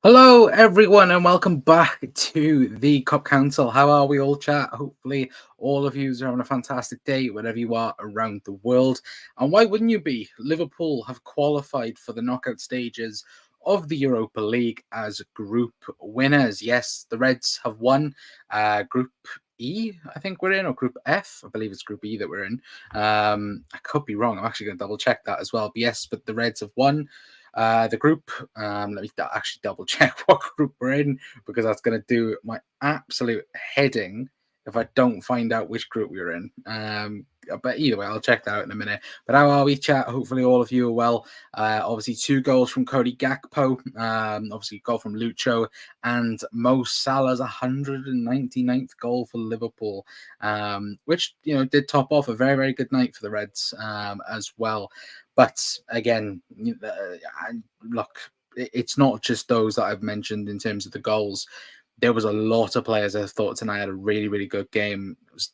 Hello, everyone, and welcome back to the Cup Council. How are we all, chat? Hopefully, all of you are having a fantastic day wherever you are around the world. And why wouldn't you be? Liverpool have qualified for the knockout stages of the Europa League as group winners. Yes, the Reds have won Group E, I think we're in, or Group F. I believe it's Group E that we're in. I could be wrong. I'm actually going to double check that as well. But yes, but the Reds have won the group. Let me actually double check what group we're in because that's going to do my absolute heading if I don't find out which group we're in. But either way, I'll check that out in a minute. But how are we, chat? Hopefully, all of you are well. Obviously, 2 goals from Cody Gakpo. Obviously, goal from Lucho and Mo Salah's 199th goal for Liverpool, which did top off a very, very good night for the Reds as well. But again, look, it's not just those that I've mentioned in terms of the goals. There was a lot of players I thought tonight had a really, really good game. It was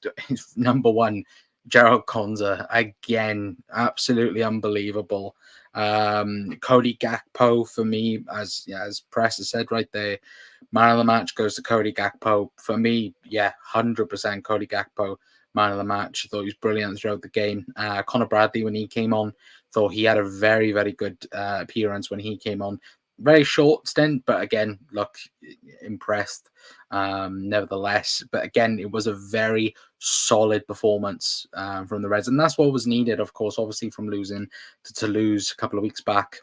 number one, Gerald Konza, again, absolutely unbelievable. Cody Gakpo, for me, as Press has said right there, man of the match goes to Cody Gakpo. For me, 100% Cody Gakpo, man of the match. I thought he was brilliant throughout the game. Connor Bradley, when he came on, thought he had a very, very good appearance when he came on. Very short stint, but again, look, impressed nevertheless. But again, it was a very solid performance from the Reds, and that's what was needed, of course, obviously from losing to Toulouse a couple of weeks back.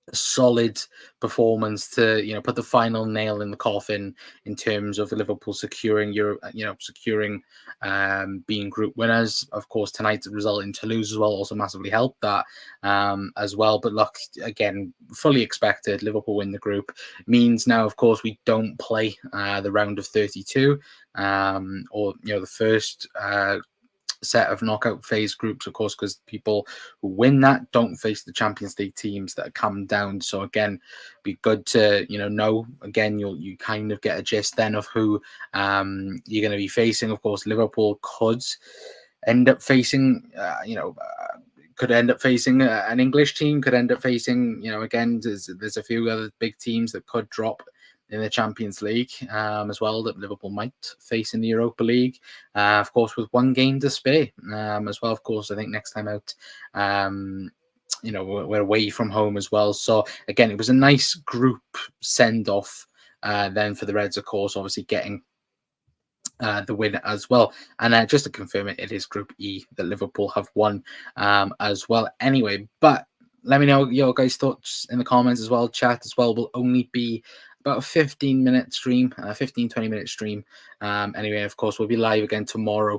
A solid performance to put the final nail in the coffin in terms of Liverpool securing being group winners. Of course, tonight's result in Toulouse as well also massively helped that as well. But look, again, fully expected. Liverpool win the group means now, of course, we don't play the round of 32 or the first set of knockout phase groups, of course, because people who win that don't face the Champions League teams that come down. So again, be good to know again. You kind of get a gist then of who you're going to be facing. Of course, Liverpool could end up facing could end up facing an English team, could end up facing again there's a few other big teams that could drop in the Champions League as well that Liverpool might face in the Europa League. Of course, with 1 game to spare as well. Of course, I think next time out, we're away from home as well. So again, it was a nice group send off then for the Reds, of course, obviously getting the win as well. And just to confirm it is Group E that Liverpool have won as well. Anyway, but let me know your guys' thoughts in the comments as well. Chat as well will only be about a 15-minute stream, 20-minute stream. Anyway, of course, we'll be live again tomorrow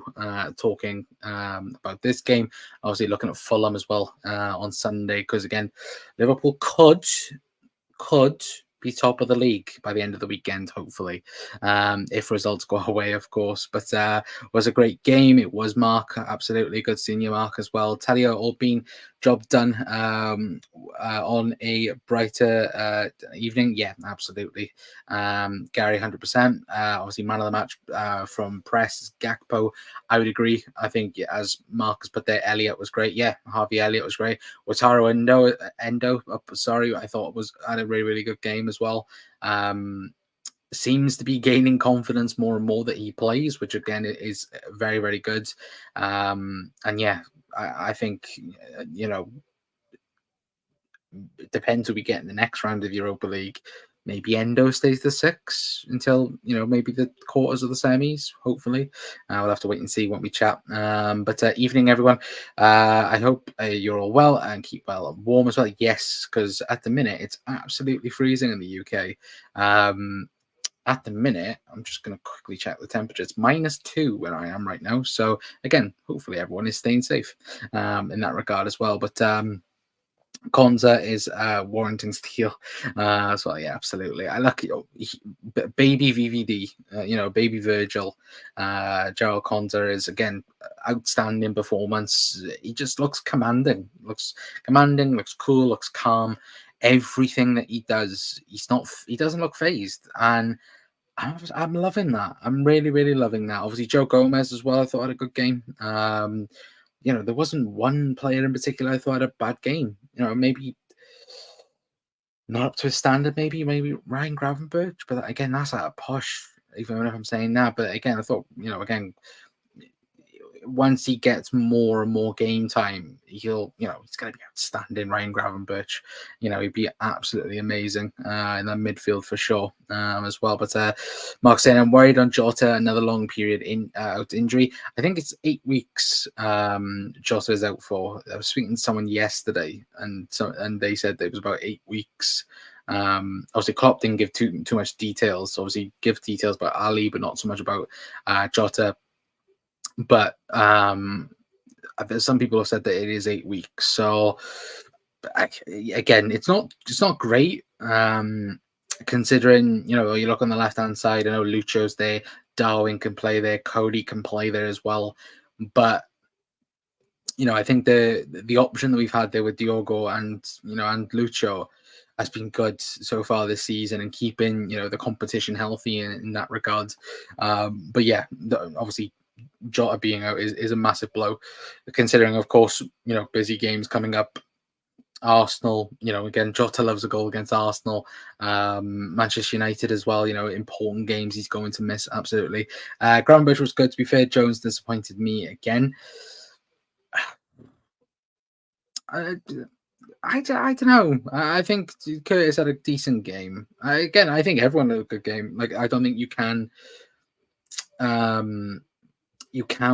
talking about this game. Obviously, looking at Fulham as well on Sunday, because again, Liverpool could be top of the league by the end of the weekend, hopefully, if results go away, of course. But was a great game. It was Mark, absolutely good seeing you, Mark, as well. Talia Albin, job done on a brighter evening. Yeah, absolutely. Gary, 100%. Obviously, man of the match from Press, Gakpo. I would agree. I think, as Mark has put there, Elliott was great. Yeah, Harvey Elliott was great. Wataru Endo, I thought had a really, really good game as well. Seems to be gaining confidence more and more that he plays, which again is very, very good. And yeah, I think it depends who we get in the next round of Europa League. Maybe Endo stays the 6 until maybe the quarters of the semis. Hopefully, we'll have to wait and see when we chat. But evening, everyone. I hope you're all well and keep well and warm as well. Yes, because at the minute it's absolutely freezing in the UK. At the minute, I'm just going to quickly check the temperature. It's -2 where I am right now. So again, hopefully everyone is staying safe in that regard as well. But Konza is warranting steel as well. Yeah, absolutely. I like baby VVD, baby Virgil. Gerald Konza is again outstanding performance. He just looks commanding, looks cool, looks calm. Everything that he does, he doesn't look phased, and I'm loving that. I'm really, really loving that. Obviously, Joe Gomez as well, I thought had a good game. There wasn't one player in particular I thought had a bad game. Maybe not up to his standard. Maybe Ryan Gravenberch, but again, that's at a push. Even if I'm saying that, but again, I thought again once he gets more and more game time, he's going to be outstanding. Ryan Gravenberch, he'd be absolutely amazing in that midfield for sure as well. But Mark saying, I'm worried on Jota, another long period out injury. I think it's 8 weeks Jota is out for. I was speaking to someone yesterday, and they said that it was about 8 weeks. Obviously Klopp didn't give too much details. Obviously give details about Ali, but not so much about Jota. But some people have said that it is 8 weeks. So again, it's not great. Considering you look on the left hand side, I know Lucho's there, Darwin can play there, Cody can play there as well. But I think the option that we've had there with Diogo and and Lucho has been good so far this season, and keeping the competition healthy in that regard. But yeah, obviously Jota being out is a massive blow, considering, of course, busy games coming up. Arsenal, again, Jota loves a goal against Arsenal. Manchester United as well, important games he's going to miss, absolutely. Gravenberch was good, to be fair. Jones disappointed me again. I don't know. I think Curtis had a decent game. Again, I think everyone had a good game. Like, I don't think you can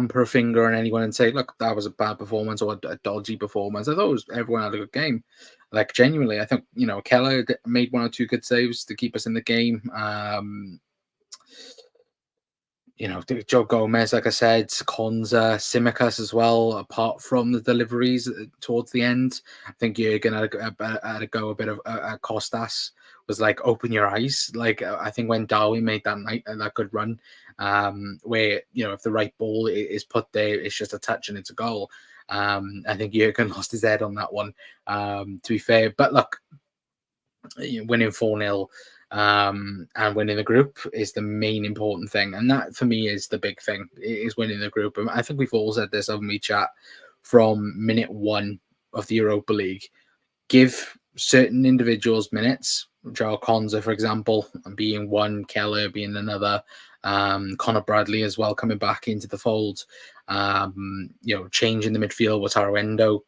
put a finger on anyone and say, look, that was a bad performance or a dodgy performance. I thought everyone had a good game. Like, genuinely, I think, Keller made 1 or 2 good saves to keep us in the game. Joe Gomez, like I said, Konza, Simicas as well, apart from the deliveries towards the end. I think Jurgen had a go a bit of Costas was like, open your eyes. Like, I think when Darwin made that good run, where, if the right ball is put there, it's just a touch and it's a goal. I think Jurgen lost his head on that one, to be fair. But look, winning 4-0 and winning the group is the main important thing, and that for me is the big thing, is winning the group. And I think we've all said this, haven't we, chat, from minute 1 of the Europa League. Give certain individuals minutes. Joao Konza, for example, being one, Keller being another, Connor Bradley as well coming back into the fold. Changing the midfield with Endo,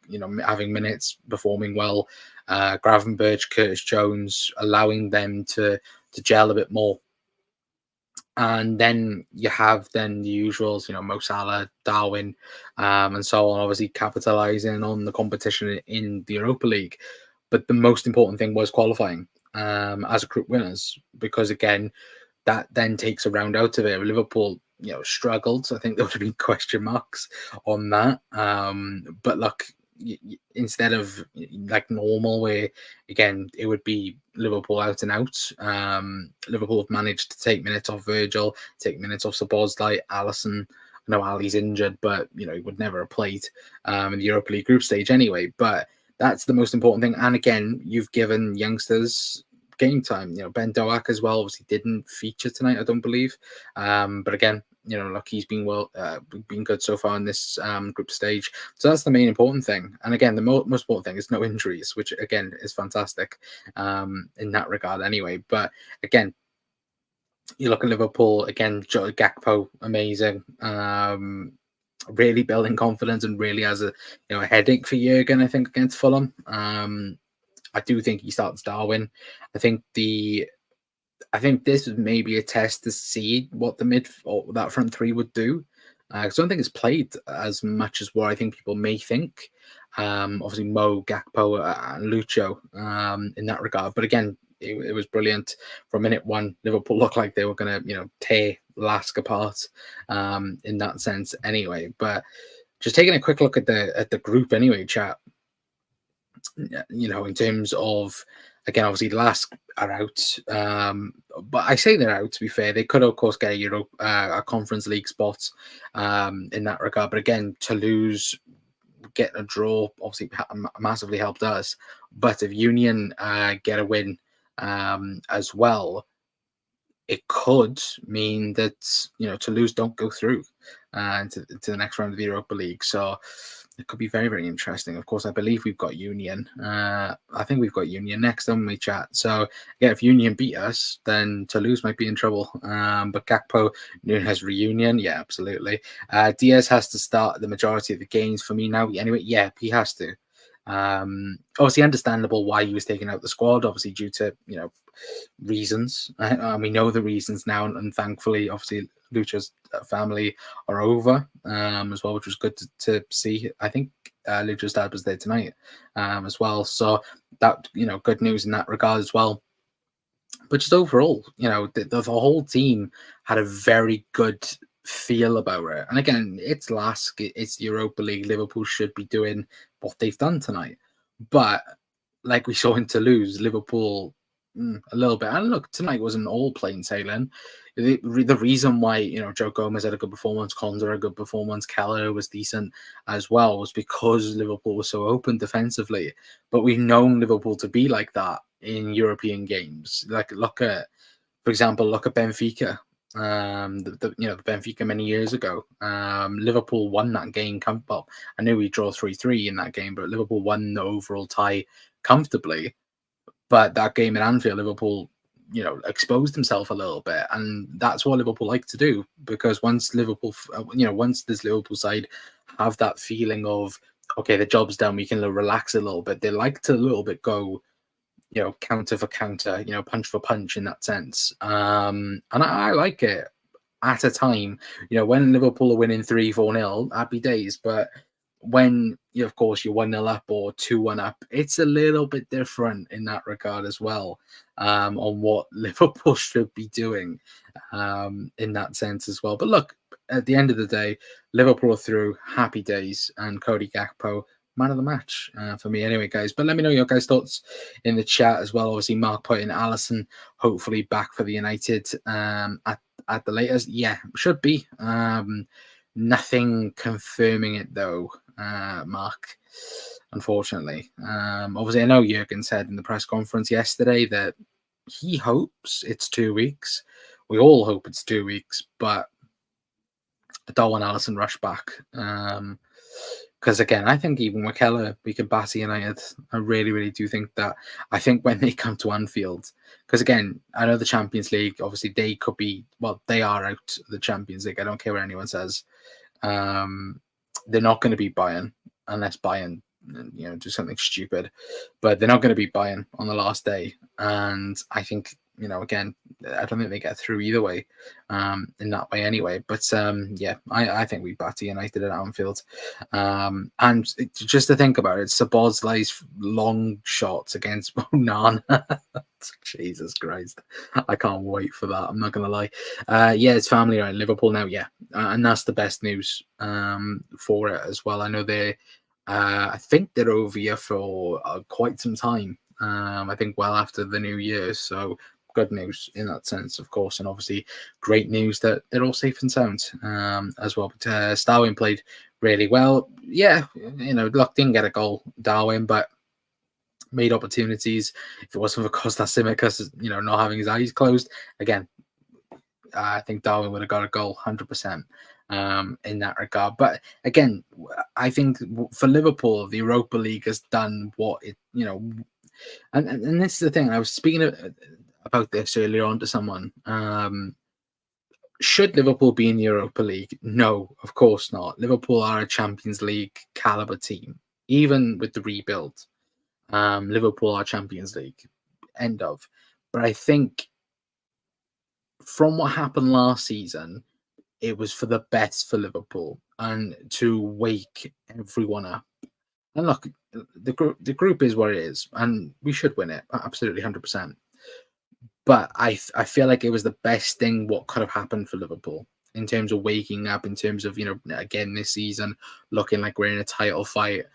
having minutes, performing well. Gravenberch, Curtis Jones, allowing them to gel a bit more. And then you have the usuals, Mo Salah, Darwin, and so on, obviously capitalizing on the competition in the Europa League. But the most important thing was qualifying as a group winners, because again, that then takes a round out of it. Liverpool, struggled. So I think there would have been question marks on that. But look, instead of like normal, where again it would be Liverpool out and out, Liverpool have managed to take minutes off Virgil, take minutes off Szoboszlai, Alisson. I know Ali's injured, but he would never have played in the Europa League group stage anyway. But that's the most important thing. And again, you've given youngsters game time. Ben Doak as well obviously didn't feature tonight, I don't believe. But again, look, he's been been good so far in this group stage. So that's the main important thing. And again, the most important thing is no injuries, which again is fantastic in that regard anyway. But again, you look at Liverpool again, Gakpo, amazing. Really building confidence, and really has a headache for Jurgen, I think, against Fulham. I do think he starts Darwin. I think this is maybe a test to see what the that front three would do. Because I don't think it's played as much as what I think people may think. Obviously, Mo, Gakpo, and Lucho in that regard. But again, it was brilliant. From minute 1, Liverpool looked like they were going to, tear LASK apart in that sense anyway. But just taking a quick look at the group anyway, chat. In terms of, again, obviously LASK are out, but I say they're out, to be fair. They could, of course, get a Conference League spot in that regard. But again, Toulouse getting a draw obviously massively helped us. But if Union get a win as well, it could mean that Toulouse don't go through to the next round of the Europa League. So it could be very, very interesting. Of course, I believe we've got Union. I think we've got Union next time we chat. So, yeah, if Union beat us, then Toulouse might be in trouble. But Gakpo, Nunes reunion, yeah, absolutely. Diaz has to start the majority of the games for me now. Anyway, yeah, he has to. Obviously, understandable why he was taken out the squad. Obviously, due to reasons. We know the reasons now, and thankfully, obviously, Lucha's family are over as well, which was good to see. I think Lucha's dad was there tonight as well, so that good news in that regard as well. But just overall, the whole team had a very good feel about it. And again, it's LASK, it's Europa League. Liverpool should be doing what they've done tonight, but like we saw in Toulouse, Liverpool a little bit. And look, tonight wasn't all plain sailing. The reason why Joe Gomez had a good performance, Konza had a good performance, Keller was decent as well, was because Liverpool was so open defensively. But we've known Liverpool to be like that in European games. Like for example, look at Benfica. The Benfica many years ago. Liverpool won that game. Well, I knew we draw 3-3 in that game, but Liverpool won the overall tie comfortably. But that game at Anfield, Liverpool, exposed himself a little bit, and that's what Liverpool like to do. Because once once this Liverpool side have that feeling of, okay, the job's done, we can relax a little bit. They like to a little bit go, counter for counter, punch for punch in that sense. And I like it at a time, when Liverpool are winning 3-4-0, happy days. But when of course you're 1-0 up or 2-1 up, it's a little bit different in that regard as well, on what Liverpool should be doing in that sense as well. But look, at the end of the day, Liverpool are through, happy days, and Cody Gakpo, man of the match for me anyway, guys. But let me know your guys' thoughts in the chat as well. Obviously, Mark put in Alisson, hopefully back for the United at the latest. Yeah, should be. Nothing confirming it though, Mark, unfortunately. Obviously, I know Jurgen said in the press conference yesterday that he hopes it's 2 weeks. We all hope it's 2 weeks, but I don't want Alisson rush back. Because again, I think even with Keller, we could batter United. I really, really do think that. I think when they come to Anfield, because again, I know the Champions League, obviously they could be, well, they are out of the Champions League. I don't care what anyone says. They're not going to beat Bayern unless Bayern, do something stupid. But they're not going to beat Bayern on the last day. And I think, again, I don't think they get through either way, in that way anyway. But yeah, I think we batter United at Anfield. And just to think about it, Szoboszlai's long shots against Onana. Jesus Christ. I can't wait for that. I'm not going to lie. Yeah, it's family around Liverpool now, yeah. And that's the best news for it as well. I know I think they're over here for quite some time. I think well after the new year. So good news in that sense, of course, and obviously great news that they're all safe and sound as well. But Darwin played really well. Yeah, look, didn't get a goal, Darwin, but made opportunities. If it wasn't for Kostas Tsimikas, not having his eyes closed, again, I think Darwin would have got a goal 100% in that regard. But again, I think for Liverpool, the Europa League has done what it, and this is the thing. I was speaking about this earlier on to someone. Should Liverpool be in the Europa League? No, of course not. Liverpool are a Champions League caliber team, even with the rebuild. Liverpool are Champions League, end of. But I think from what happened last season, it was for the best for Liverpool and to wake everyone up. And look, the group is what it is, and we should win it, absolutely 100%. But I feel like it was the best thing what could have happened for Liverpool in terms of waking up, in terms of, again, this season, looking like we're in a title fight.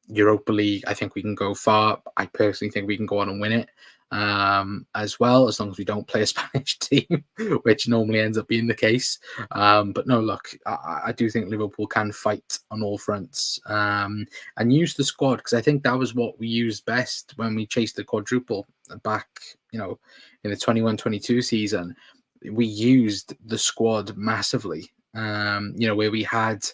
Europa League, I think we can go far. I personally think we can go on and win it as well, as long as we don't play a Spanish team, which normally ends up being the case. But no, look, I do think Liverpool can fight on all fronts and use the squad, because I think that was what we used best when we chased the quadruple back, in the 21-22 season. We used the squad massively, where we had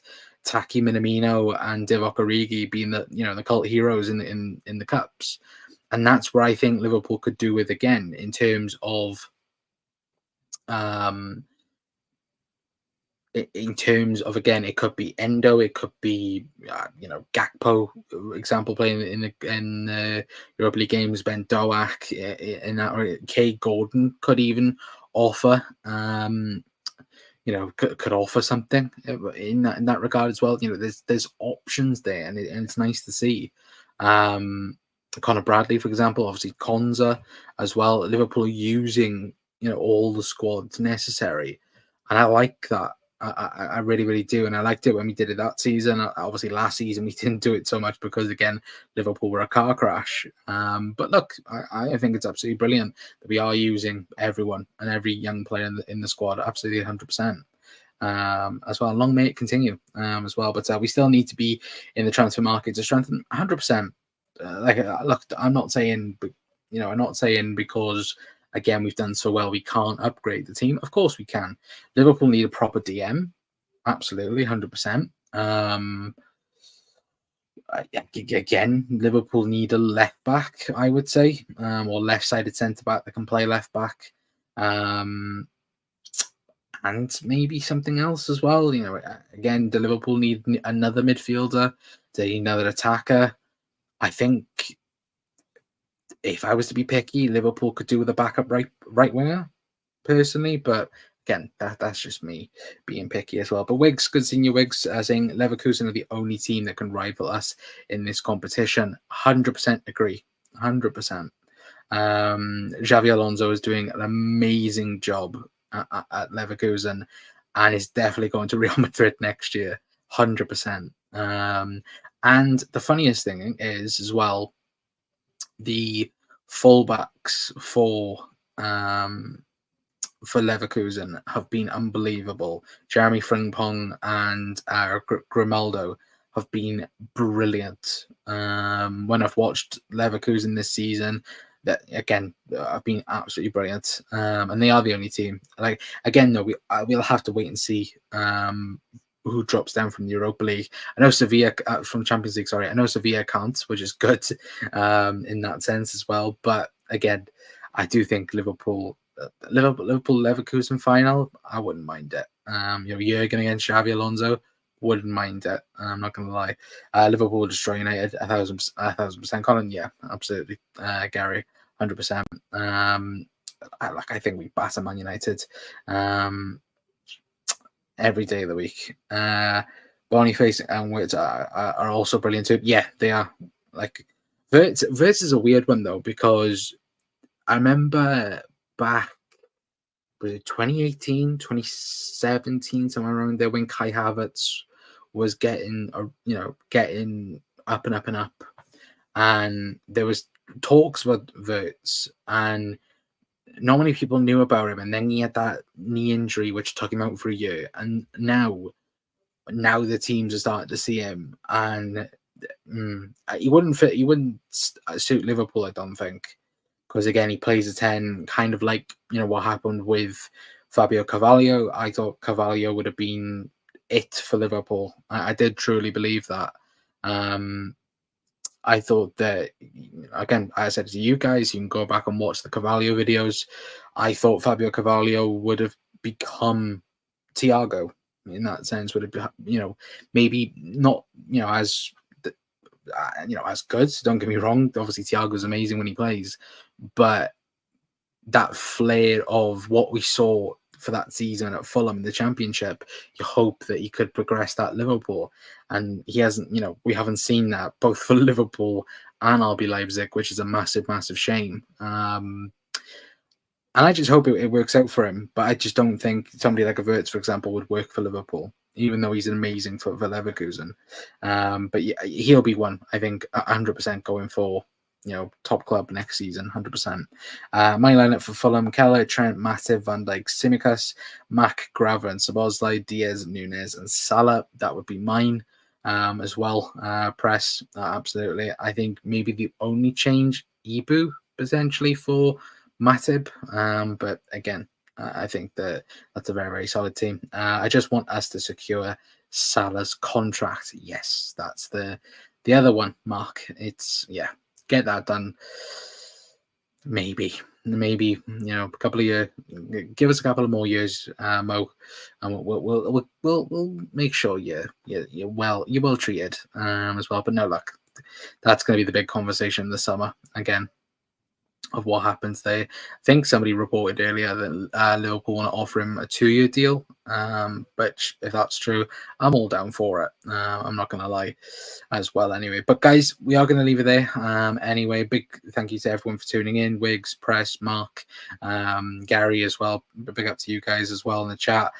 Taki Minamino and Divock Origi being the cult heroes in the cups, and that's where I think Liverpool could do with again in terms of um again, it could be Endo, it could be Gakpo, example playing in the Europa League games, Ben Doak, in that, or Kay Gordon could even offer could offer something in that regard as well. There's options there, and it's nice to see. Connor Bradley, for example, obviously Konza as well. Liverpool using all the squads necessary, and I like that. I really, really do, and I liked it when we did it that season. Obviously, last season we didn't do it so much because again, Liverpool were a car crash. But look, I think it's absolutely brilliant that we are using everyone and every young player in the squad, absolutely 100%. As well. Long may it continue as well. But we still need to be in the transfer market to strengthen 100%. Look, I'm not saying, I'm not saying because again we've done so well we can't upgrade the team. Of course we can. Liverpool need a proper DM, absolutely 100%. Again, Liverpool need a left back, I would say, or left-sided centre back that can play left back. And maybe something else as well. Again, the Liverpool need another midfielder, they need another attacker. I think if I was to be picky, Liverpool could do with a backup right winger, personally. But again, that's just me being picky as well. But Wiggs, good seeing you, Wiggs, saying Leverkusen are the only team that can rival us in this competition. 100% agree. 100%. Xavi Alonso is doing an amazing job at Leverkusen, and is definitely going to Real Madrid next year, 100%. And the funniest thing is as well, the fullbacks for Leverkusen have been unbelievable. Jeremy Frimpong and Grimaldo have been brilliant. When I've watched Leverkusen this season, that again have been absolutely brilliant. And they are the only team. Like again, though, we'll have to wait and see who drops down from the Europa League. I know Sevilla from Champions League. Sorry, I know Sevilla can't, which is good in that sense as well. But again, I do think Liverpool Leverkusen final, I wouldn't mind it. Jurgen against Xavi Alonso, wouldn't mind it. I'm not gonna lie. Liverpool will destroy United 1,000%. Colin, yeah, absolutely. Gary, 100%. I think we batter Man United every day of the week. Boniface and Wirtz are also brilliant too. Yeah, they are. Like Wirtz is a weird one though, because I remember back, was it 2018, 2017, somewhere around there, when Kai Havertz was getting up and up and up, and there was talks about Wirtz, and not many people knew about him, and then he had that knee injury which took him out for a year, and now the teams are starting to see him, and he wouldn't suit Liverpool, I don't think, because again he plays a 10, kind of like what happened with Fabio Carvalho. I thought Carvalho would have been it for Liverpool. I did truly believe that. I thought that, again, I said to you guys, you can go back and watch the Carvalho videos. I thought Fabio Carvalho would have become Thiago in that sense. Would have, maybe not, as as good. Don't get me wrong. Obviously, Thiago's amazing when he plays, but that flair of what we saw for that season at Fulham in the Championship, you hope that he could progress that Liverpool, and he hasn't. We haven't seen that both for Liverpool and RB Leipzig, which is a massive, massive shame. And I just hope it works out for him. But I just don't think somebody like a Wirtz, for example, would work for Liverpool, even though he's amazing for Leverkusen. But yeah, he'll be one, I think, 100% going for top club next season, 100%. My lineup for Fulham: Keller, Trent, Matip, Van Dijk, Tsimikas, Mac, Graver, and Szoboszlai, Diaz, Nunes, and Salah. That would be mine as well. Press, absolutely. I think maybe the only change, Ibu, potentially, for Matip. But again, I think that that's a very, very solid team. I just want us to secure Salah's contract. Yes, that's the other one, Mark. It's get that done. Maybe, a couple of years. Give us a couple of more years, Mo, and we'll make sure you're well treated as well. But no, look, that's going to be the big conversation in the summer again of what happens there. I think somebody reported earlier that Liverpool want to offer him a 2-year deal. But if that's true, I'm all down for it. I'm not going to lie as well anyway. But guys, we are going to leave it there. Anyway, big thank you to everyone for tuning in. Wiggs, Press, Mark, Gary as well. Big up to you guys as well in the chat.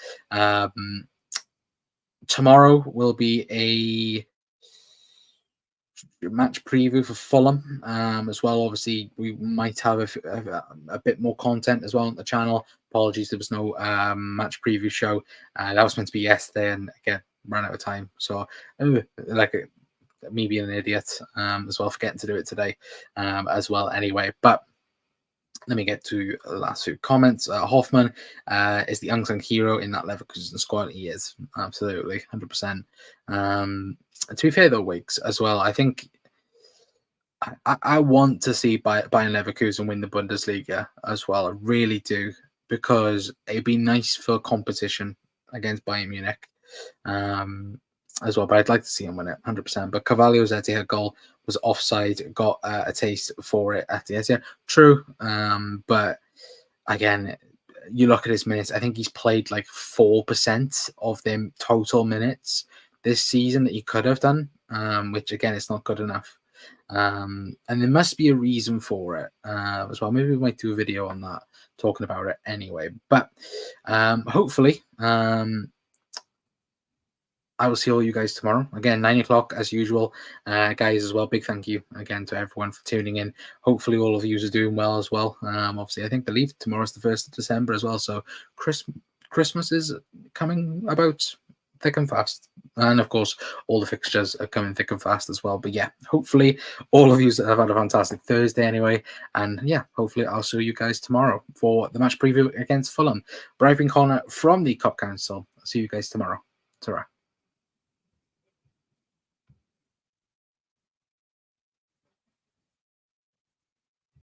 Tomorrow will be a match preview for Fulham as well. Obviously, we might have a bit more content as well on the channel. Apologies, there was no match preview show. That was meant to be yesterday, and again, ran out of time. So, me being an idiot as well, forgetting to do it today as well. Anyway, but let me get to the last few comments. Hoffman is the unsung hero in that Leverkusen squad. He is, absolutely, 100%. To be fair, though, Wiggs, as well, I think I want to see Bayern Leverkusen win the Bundesliga as well. I really do, because it'd be nice for competition against Bayern Munich as well. But I'd like to see him win it, 100%. But Carvalho's Etihad goal was offside, got a taste for it at the Etihad. True, but again, you look at his minutes, I think he's played like 4% of them total minutes this season that he could have done, which again, it's not good enough. And there must be a reason for it as well. Maybe we might do a video on that, talking about it anyway. But hopefully, I will see all you guys tomorrow. Again, 9 o'clock as usual. Guys, as well, big thank you again to everyone for tuning in. Hopefully all of you are doing well as well. Obviously, I think believe tomorrow's the 1st of December as well. So Christmas is coming about thick and fast. And of course, all the fixtures are coming thick and fast as well. But yeah, hopefully all of you have had a fantastic Thursday anyway. And yeah, hopefully I'll see you guys tomorrow for the match preview against Fulham. But I've been Connor from the Cop Council. I'll see you guys tomorrow. Ta-ra.